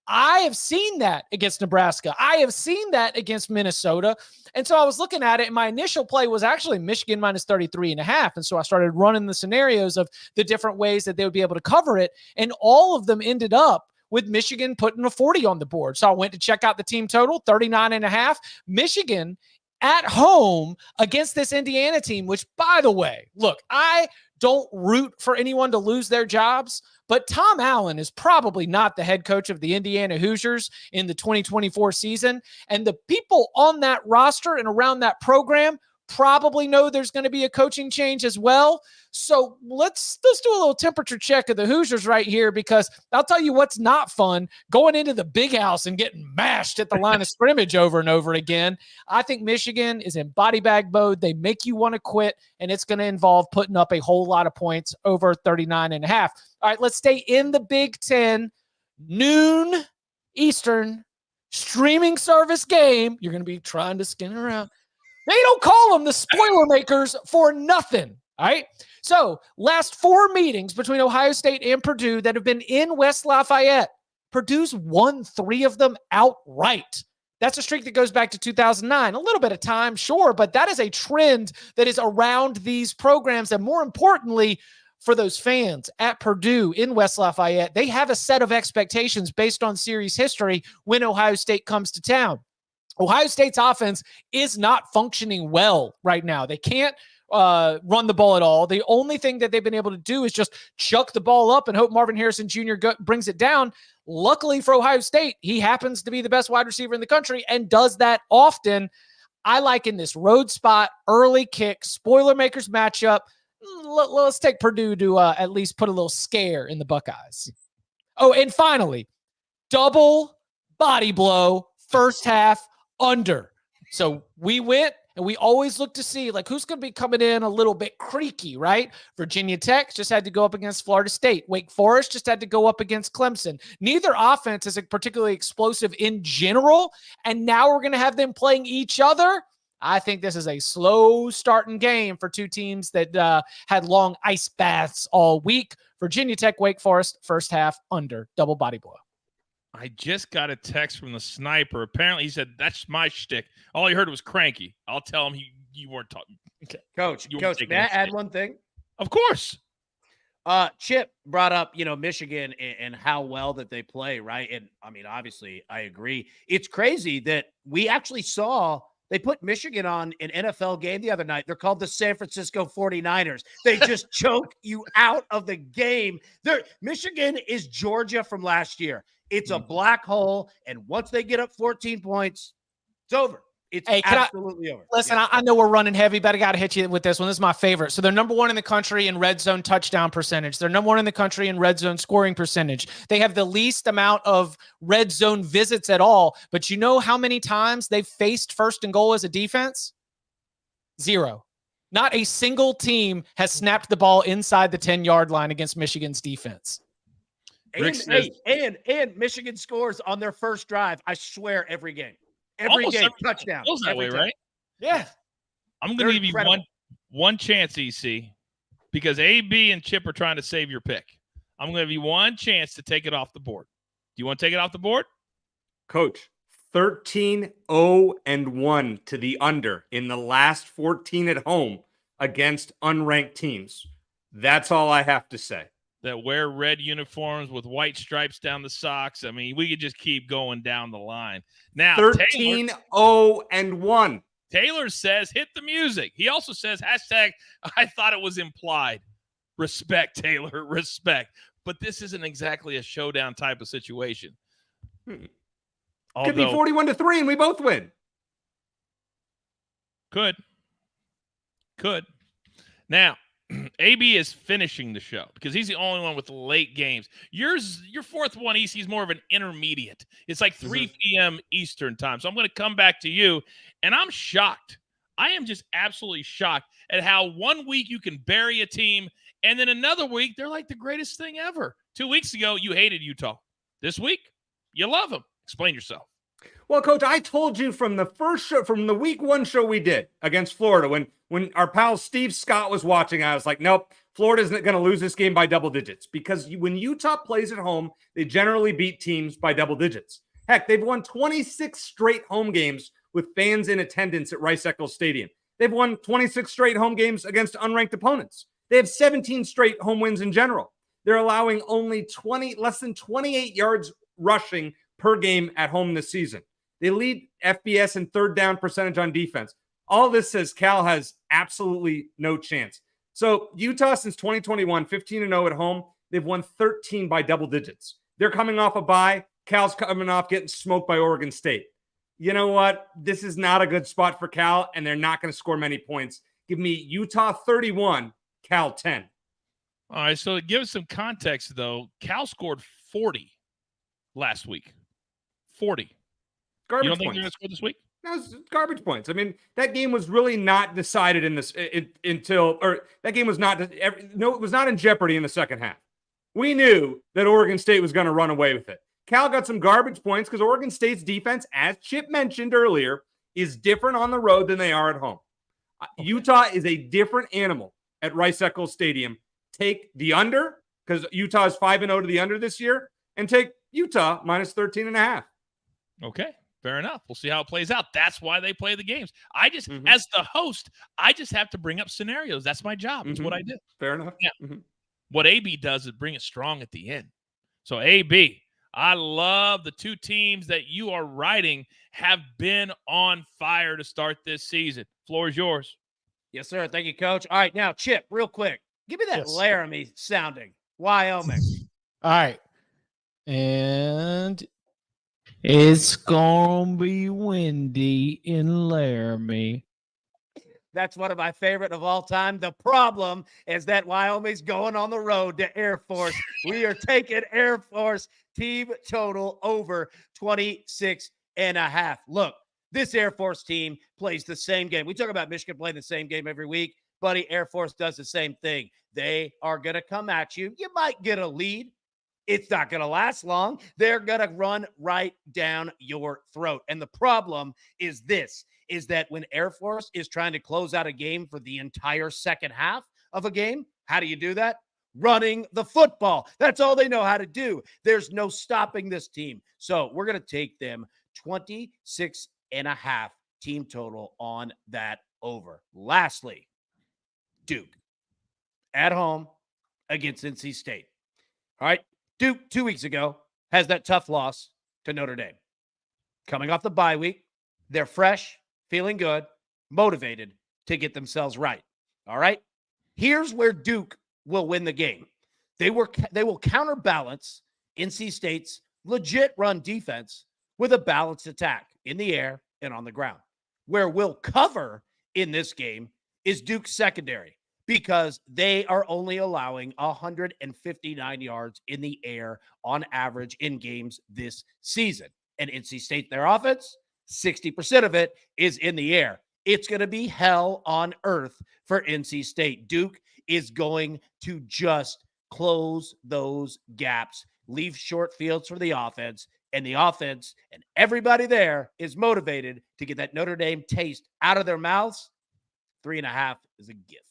I have seen that against Nebraska. I have seen that against Minnesota. And so I was looking at it, and my initial play was actually Michigan minus 33.5. And so I started running the scenarios of the different ways that they would be able to cover it. And all of them ended up with Michigan putting a 40 on the board. So I went to check out the team total, 39.5. Michigan at home against this Indiana team, which, by the way, look, I don't root for anyone to lose their jobs, but Tom Allen is probably not the head coach of the Indiana Hoosiers in the 2024 season. And the people on that roster and around that program probably know there's going to be a coaching change as well. So let's do a little temperature check of the Hoosiers right here, because I'll tell you what's not fun, going into the big house and getting mashed at the line of scrimmage over and over again. I think Michigan is in body bag mode. They make you want to quit, and it's going to involve putting up a whole lot of points, over 39.5. All right, let's stay in the Big Ten. Noon Eastern streaming service game. You're going to be trying to skin around. They don't call them the spoiler makers for nothing. All right. So last 4 meetings between Ohio State and Purdue that have been in West Lafayette, Purdue's won 3 of them outright. That's a streak that goes back to 2009. A little bit of time, sure, but that is a trend that is around these programs. And more importantly, for those fans at Purdue in West Lafayette, they have a set of expectations based on series history when Ohio State comes to town. Ohio State's offense is not functioning well right now. They can't run the ball at all. The only thing that they've been able to do is just chuck the ball up and hope Marvin Harrison Jr. brings it down. Luckily for Ohio State, he happens to be the best wide receiver in the country and does that often. I like in this road spot, early kick, spoiler makers matchup. Let's take Purdue to at least put a little scare in the Buckeyes. Oh, and finally, double body blow, first half under. So we went, and we always look to see like who's going to be coming in a little bit creaky, right? Virginia Tech just had to go up against Florida State. Wake Forest just had to go up against Clemson. Neither offense is particularly explosive in general, and now we're going to have them playing each other. I think this is a slow starting game for 2 teams that had long ice baths all week. Virginia Tech, Wake Forest, first half under, double body blow. I just got a text from the sniper. Apparently, he said, that's my shtick. All he heard was cranky. I'll tell him you weren't talking. Okay. Coach, may I add one thing? Of course. Chip brought up, Michigan and how well that they play, right? And, I mean, obviously, I agree. It's crazy that we actually saw they put Michigan on an NFL game the other night. They're called the San Francisco 49ers. They just choke you out of the game. Michigan is Georgia from last year. It's a black hole, and once they get up 14 points, it's over. It's absolutely over. Listen, I know we're running heavy, but I got to hit you with this one. This is my favorite. So they're number 1 in the country in red zone touchdown percentage. They're number 1 in the country in red zone scoring percentage. They have the least amount of red zone visits at all. But you know how many times they've faced first and goal as a defense? 0. Not a single team has snapped the ball inside the 10-yard line against Michigan's defense. And Michigan scores on their first drive, I swear, every game. Every game, touchdown. Feels that way, right? Yeah. I'm going to give you one chance, EC, because AB and Chip are trying to save your pick. I'm going to give you one chance to take it off the board. Do you want to take it off the board? Coach, 13-0-1 to the under in the last 14 at home against unranked teams. That's all I have to say. That wear red uniforms with white stripes down the socks. I mean, we could just keep going down the line. Now, 13-0-1. Taylor says, hit the music. He also says, hashtag, I thought it was implied. Respect, Taylor, respect. But this isn't exactly a showdown type of situation. Could be 41-3 and we both win. Could. Now, AB is finishing the show because he's the only one with late games. Your fourth one, EC, is more of an intermediate. It's like 3 p.m. Eastern time. So I'm going to come back to you, and I'm shocked. I am just absolutely shocked at how 1 week you can bury a team And then another week, they're like the greatest thing ever. 2 weeks ago, you hated Utah. This week, you love them. Explain yourself. Well, Coach, I told you from the first show, from the week one show we did against Florida, when our pal Steve Scott was watching, I was like, nope, Florida's not going to lose this game by double digits, because when Utah plays at home, they generally beat teams by double digits. Heck, they've won 26 straight home games with fans in attendance at Rice-Eccles Stadium. They've won 26 straight home games against unranked opponents. They have 17 straight home wins in general. They're allowing only less than 28 yards rushing per game at home this season. They lead FBS in third down percentage on defense. All this says Cal has absolutely no chance. So Utah, since 2021, 15-0 at home, they've won 13 by double digits. They're coming off a bye. Cal's coming off getting smoked by Oregon State. You know what? This is not a good spot for Cal, and they're not going to score many points. Give me Utah 31, Cal 10. All right, so to give us some context, though, Cal scored 40 last week. 40. Garbage You don't think points. they're going to score this week? No, it's garbage points. I mean, that game was really not decided in this until that game was not. No, it was not in jeopardy in the second half. We knew that Oregon State was going to run away with it. Cal got some garbage points because Oregon State's defense, as Chip mentioned earlier, is different on the road than they are at home. Okay. Utah is a different animal at Rice-Eccles Stadium. Take the under, because Utah is 5-0 to the under this year, and take Utah minus 13.5. Okay, fair enough. We'll see how it plays out. That's why they play the games. I just, as the host, I just have to bring up scenarios. That's my job. It's what I do. Fair enough. Yeah. What AB does is bring it strong at the end. So AB, I love the two teams that you are writing have been on fire to start this season. Floor is yours. Yes, sir. Thank you, Coach. All right, now, Chip, real quick. Give me that Laramie sounding. Wyoming. All right. And it's going to be windy in Laramie. That's one of my favorite of all time. The problem is that Wyoming's going on the road to Air Force. We are taking Air Force team total over 26.5. Look, this Air Force team plays the same game. We talk about Michigan playing the same game every week. Buddy, Air Force does the same thing. They are going to come at you. You might get a lead. It's not going to last long. They're going to run right down your throat. And the problem is this, is that when Air Force is trying to close out a game for the entire second half of a game, how do you do that? Running the football. That's all they know how to do. There's no stopping this team. So we're going to take them 26.5 team total on that over. Lastly, Duke at home against NC State. All right. Duke 2 weeks ago has that tough loss to Notre Dame. Coming off the bye week, they're fresh, feeling good, motivated to get themselves right. All right. Here's where Duke will win the game. They will counterbalance NC State's legit run defense with a balanced attack in the air and on the ground. Where we'll cover in this game is Duke's secondary, because they are only allowing 159 yards in the air on average in games this season. And NC State, their offense, 60% of it is in the air. It's going to be hell on earth for NC State. Duke is going to just close those gaps, leave short fields for the offense, and the offense and everybody there is motivated to get that Notre Dame taste out of their mouths. 3.5 is a gift.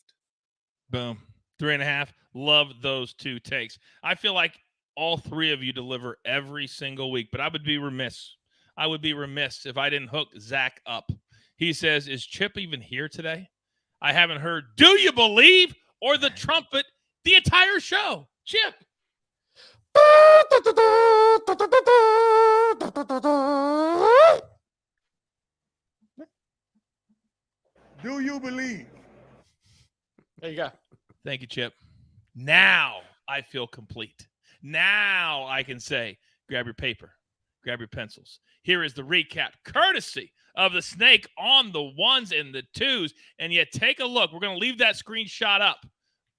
Boom. 3.5. Love those two takes. I feel like all three of you deliver every single week, but I would be remiss. I would be remiss if I didn't hook Zach up. He says, is Chip even here today? I haven't heard "Do You Believe" or the trumpet the entire show. Chip. Do you believe? There you go. Thank you, Chip. Now I feel complete. Now I can say, grab your paper, grab your pencils. Here is the recap, courtesy of the snake on the ones and the twos. And yet take a look. We're going to leave that screenshot up.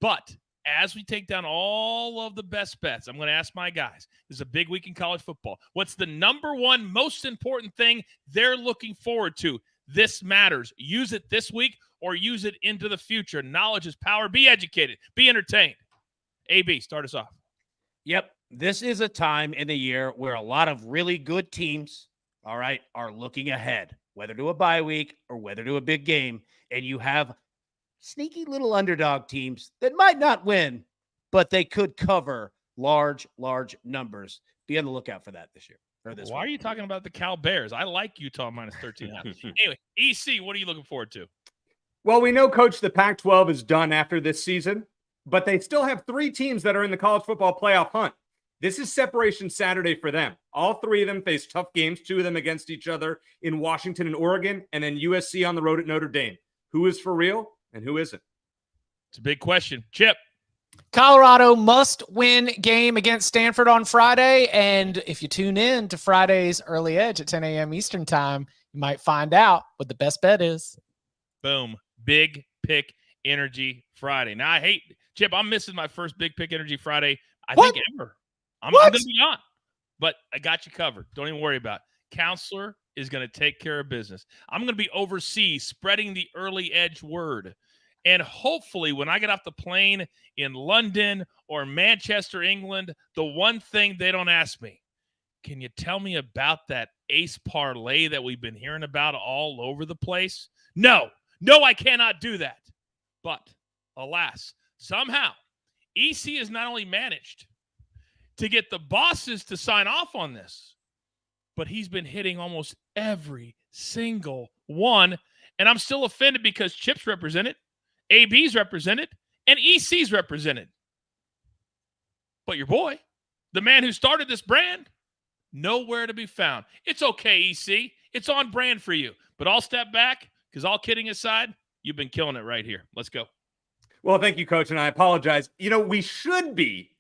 But as we take down all of the best bets, I'm going to ask my guys, this is a big week in college football. What's the number one most important thing they're looking forward to? This matters. Use it this week or use it into the future. Knowledge is power. Be educated. Be entertained. AB, start us off. Yep. This is a time in the year where a lot of really good teams, all right, are looking ahead, whether to a bye week or whether to a big game. And you have sneaky little underdog teams that might not win, but they could cover large numbers. Be on the lookout for that this year. Why are you talking about the Cal Bears? I like Utah minus 13.5. Anyway, EC, what are you looking forward to? Well, we know, Coach, the Pac-12 is done after this season, but they still have 3 teams that are in the college football playoff hunt. This is separation Saturday for them. All 3 of them face tough games, 2 of them against each other in Washington and Oregon, and then USC on the road at Notre Dame. Who is for real and who isn't? It's a big question. Chip. Colorado must-win game against Stanford on Friday, and if you tune in to Friday's Early Edge at 10 a.m. Eastern Time, you might find out what the best bet is. Boom. Big Pick Energy Friday. Now, I hate Chip. I'm missing my first Big Pick Energy Friday, I think, ever. I'm going to be on, but I got you covered. Don't even worry about it. Counselor is going to take care of business. I'm going to be overseas spreading the Early Edge word. And hopefully when I get off the plane in London or Manchester, England, the one thing they don't ask me, can you tell me about that ace parlay that we've been hearing about all over the place? No, I cannot do that. But alas, somehow EC has not only managed to get the bosses to sign off on this, but he's been hitting almost every single one. And I'm still offended because Chip's represented, AB's represented, and EC's represented. But your boy, the man who started this brand, nowhere to be found. It's okay, EC. It's on brand for you. But I'll step back because all kidding aside, you've been killing it right here. Let's go. Well, thank you, Coach, and I apologize. You know, we should be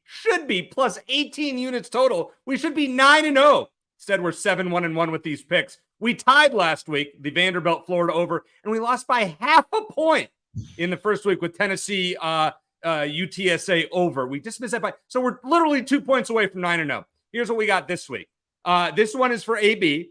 plus 18 units total. We should be 9-0. Instead, we're 7-1-1 with these picks. We tied last week, the Vanderbilt Florida over, and we lost by half a point in the first week with Tennessee UTSA over. We dismissed that so we're literally 2 points away from 9-0. Here's what we got this week. This one is for AB.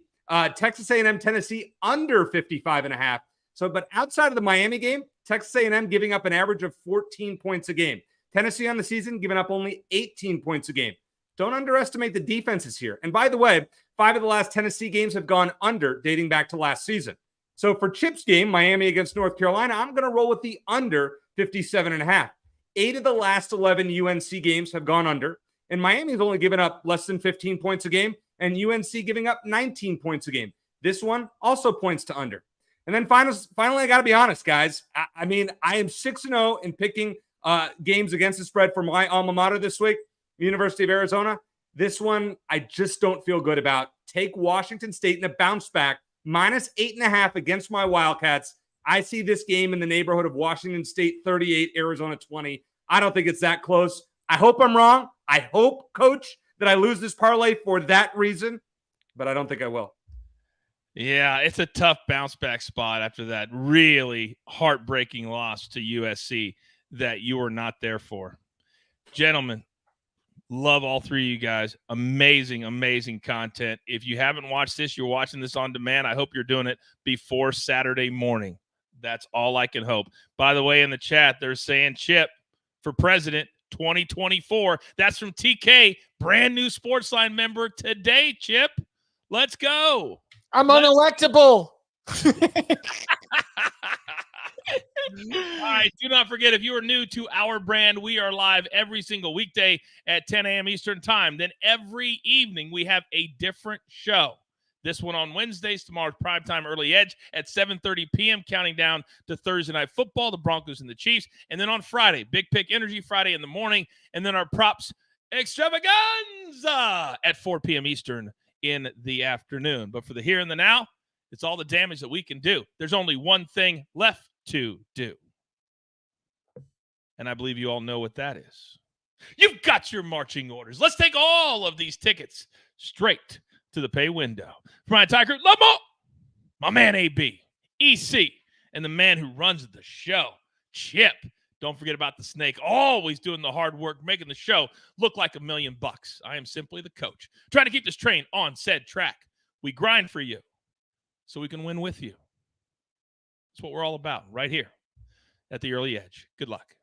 Texas A&M Tennessee under 55.5. So, but outside of the Miami game, Texas A&M giving up an average of 14 points a game. Tennessee on the season giving up only 18 points a game. Don't underestimate the defenses here. And by the way, 5 of the last Tennessee games have gone under dating back to last season. So for Chip's game, Miami against North Carolina, I'm going to roll with the under 57.5. 8 of the last 11 UNC games have gone under, and Miami's only given up less than 15 points a game, and UNC giving up 19 points a game. This one also points to under. And then finally, I got to be honest, guys. I mean, I am 6-0 in picking games against the spread for my alma mater this week, University of Arizona. This one, I just don't feel good about. Take Washington State in a bounce back, minus 8.5 against my Wildcats. I see this game in the neighborhood of Washington State 38, Arizona 20. I don't think it's that close. I hope I'm wrong. I hope, Coach, that I lose this parlay for that reason, but I don't think I will. Yeah, it's a tough bounce back spot after that really heartbreaking loss to USC that you were not there for. Gentlemen, love all 3 of you guys. Amazing content. If you haven't watched this, you're watching this on demand. I hope you're doing it before Saturday morning. That's all I can hope. By the way, in the chat, they're saying Chip for president 2024. That's from TK, brand new SportsLine member today, Chip. Let's go. I'm unelectable. All right, do not forget, if you are new to our brand, we are live every single weekday at 10 a.m. Eastern Time. Then every evening, we have a different show. This one on Wednesdays, tomorrow's Primetime Early Edge at 7:30 p.m., counting down to Thursday Night Football, the Broncos and the Chiefs. And then on Friday, Big Pick Energy Friday in the morning. And then our Props Extravaganza at 4 p.m. Eastern in the afternoon. But for the here and the now, it's all the damage that we can do. There's only one thing left to do. And I believe you all know what that is. You've got your marching orders. Let's take all of these tickets straight to the pay window. For my entire crew, Lamo, my man AB, EC, and the man who runs the show, Chip. Don't forget about the snake, always doing the hard work, making the show look like $1 million. I am simply the coach, trying to keep this train on said track. We grind for you so we can win with you. That's what we're all about right here at the Early Edge. Good luck.